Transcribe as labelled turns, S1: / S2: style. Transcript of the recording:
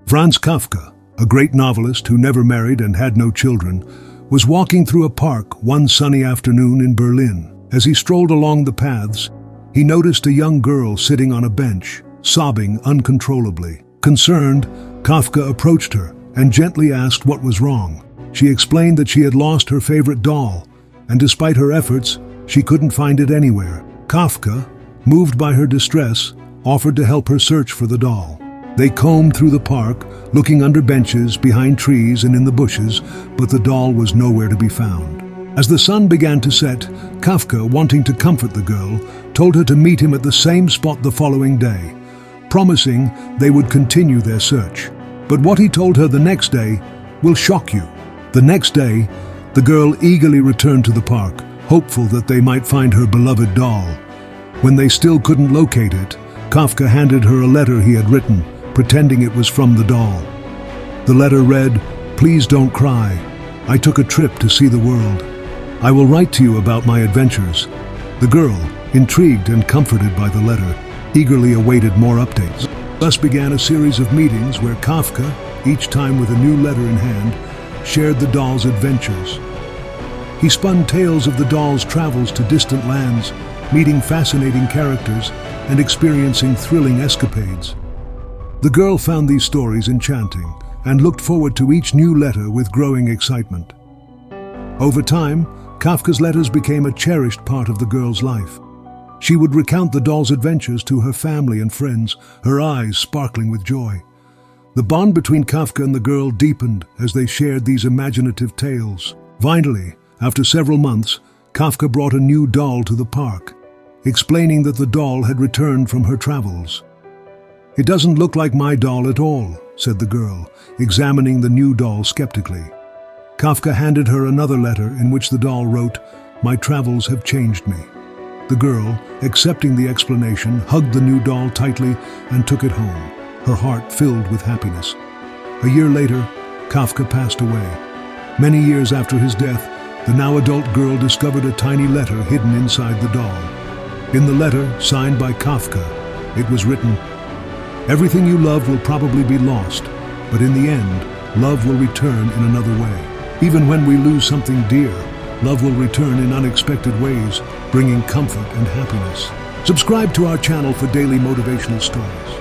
S1: Franz Kafka, a great novelist who never married and had no children, was walking through a park one sunny afternoon in Berlin. As he strolled along the paths, he noticed a young girl sitting on a bench, sobbing uncontrollably. Concerned, Kafka approached her and gently asked what was wrong. She explained that she had lost her favorite doll, and despite her efforts, she couldn't find it anywhere. Kafka, moved by her distress, offered to help her search for the doll. They combed through the park, looking under benches, behind trees, and in the bushes, but the doll was nowhere to be found. As the sun began to set, Kafka, wanting to comfort the girl, told her to meet him at the same spot the following day, promising they would continue their search. But what he told her the next day will shock you. The next day, the girl eagerly returned to the park, hopeful that they might find her beloved doll. When they still couldn't locate it, Kafka handed her a letter he had written, pretending it was from the doll. The letter read, "Please don't cry. I took a trip to see the world. I will write to you about my adventures." The girl, intrigued and comforted by the letter, eagerly awaited more updates. Thus began a series of meetings where Kafka, each time with a new letter in hand, shared the doll's adventures. He spun tales of the doll's travels to distant lands, meeting fascinating characters and experiencing thrilling escapades. The girl found these stories enchanting and looked forward to each new letter with growing excitement. Over time, Kafka's letters became a cherished part of the girl's life. She would recount the doll's adventures to her family and friends, her eyes sparkling with joy. The bond between Kafka and the girl deepened as they shared these imaginative tales. Finally, after several months, Kafka brought a new doll to the park, explaining that the doll had returned from her travels. "It doesn't look like my doll at all," said the girl, examining the new doll skeptically. Kafka handed her another letter in which the doll wrote, "My travels have changed me." The girl, accepting the explanation, hugged the new doll tightly and took it home, her heart filled with happiness. A year later, Kafka passed away. Many years after his death, the now adult girl discovered a tiny letter hidden inside the doll. In the letter, signed by Kafka, it was written, "Everything you love will probably be lost, but in the end, love will return in another way. Even when we lose something dear, love will return in unexpected ways, bringing comfort and happiness." Subscribe to our channel for daily motivational stories.